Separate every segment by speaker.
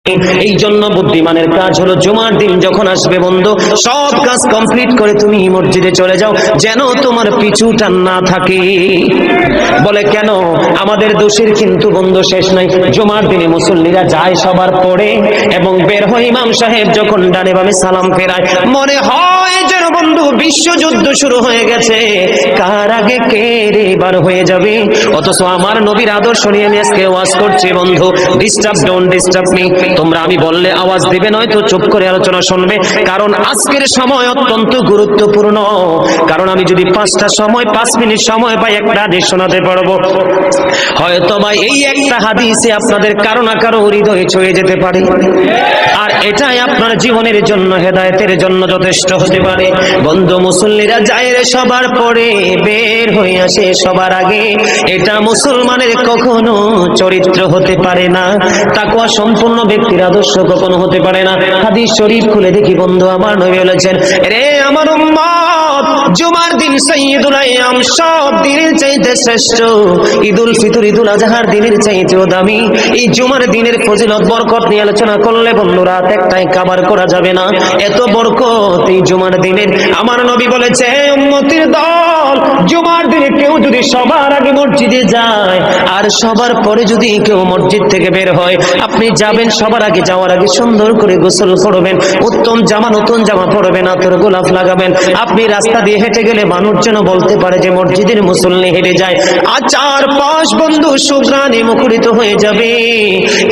Speaker 1: এই জন্য বুদ্ধিমানের কাজ হলো জুমার দিন যখন আসবে বন্ধু, সব কাজ কমপ্লিট করে তুমি মসজিদে চলে যাও, যেন তোমার পিছু টান না থাকে। বলে কেন? আমাদের দোষের কিন্তু বন্ধু শেষ নাই। জুমার দিনে মুসল্লিরা যায় সবার পরে এবং বের হয়, ইমাম সাহেব যখন ডানে বামে সালাম ফেরায়, মনে হয় যেন বন্ধু বিশ্বযুদ্ধ শুরু হয়ে গেছে, কার আগে কে রে বার হয়ে যাবে। অথচ আমার নবীর আদর্শ নিয়ে আমি আজকে ওয়াজ করছি বন্ধু, ডিস্টার্ব ডোন্ট ডিস্টার্ব মি। তোমরা আমি বললে আওয়াজ দিবে, নয়তো চুপ করে আলোচনা শুনবে, কারণ আজকের সময় অত্যন্ত গুরুত্বপূর্ণ। কারণ আমি যদি 5 মিনিট সময় পাই, একটা হাদিস শোনাতে পারবো। হয়তো বা এই একটা হাদিসে আপনাদের কারো না কারো হৃদয়ে ছুঁয়ে যেতে পারে, আর এটাই আপনার জীবনের জন্য, হেদায়েতের জন্য যথেষ্ট হতে পারে। বন্ধু, মুসল্লিরা যায় রে সবার পরে, বের হয়ে আসে সবার আগে, এটা মুসলমানের কখনো চরিত্র হতে পারে না, তাকওয়া সম্পূর্ণ ব্যক্তির আদর্শ কখনো হতে পারে না। হাদিস শরীফ খুলে দেখি বন্ধু, আমার নবী বলেছেন, রে আমার উম্মত, জুমার দিন সাইয়্যিদুল আইয়াম, সব দিনের চাইতে শ্রেষ্ঠ। ঈদুল ফিতর, ঈদুল আজহার দিনের চাইতেও দামি। এই জুমার দিনের ফজিলত বরকত নিয়ে আলোচনা করলে বন্ধু রাত একটাই কভার করা যাবে না, এত বরকত এই জুমার দিনের। আমার নবী বলেছে, উম্মতের দল, জুমার দিনে কেউ যদি সবার আগে মসজিদে যায় আর সবার পরে যদি কেউ মসজিদ থেকে বের হয়, আপনি যাবেন, সবার আগে যাওয়ার আগে সুন্দর করে গোসল করবেন, উত্তম জামা, নতুন জামা পরবেন, আতর গোলাপ লাগাবেন। আপনি রাস্তা দিয়ে হেঁটে গেলে মানুষ যেন বলতে পারে যে মসজিদের মুসল্লি হেঁটে যায়। আর চারপাশ বন্ধু সুঘ্রাণে মুখরিত হয়ে যাবে।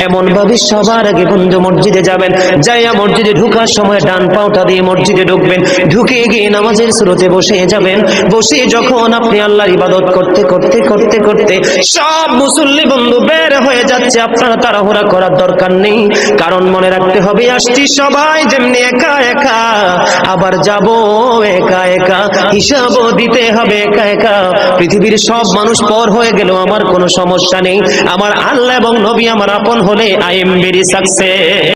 Speaker 1: এমন ভাবে সবার আগে বন্ধু মসজিদে যাবেন, যাইয়া মসজিদে ঢুকার সময় ডান পাওটা দিয়ে মসজিদে ঢুকবেন, ঢুকে গিয়ে নামাজের শুরুতে বসে যাবেন। বসে যখন আপনি আল্লাহর ইবাদত করতে করতে করতে করতে সব মুসল্লি বন্ধু বের হয়ে যাচ্ছে, আপনারা তাড়াহুড়া করার দরকার নেই, কারণ মনে রাখতে হবে, আসছি সবাই যেমনি একা একা, আবার যাব একা একা, হিসাবও দিতে হবে একা একা। পৃথিবীর সব মানুষ পর হয়ে গেলেও আমার কোনো সমস্যা নেই, আমার আল্লাহ এবং নবী আমার আপন হলে আই এম ভেরি সাকসেস।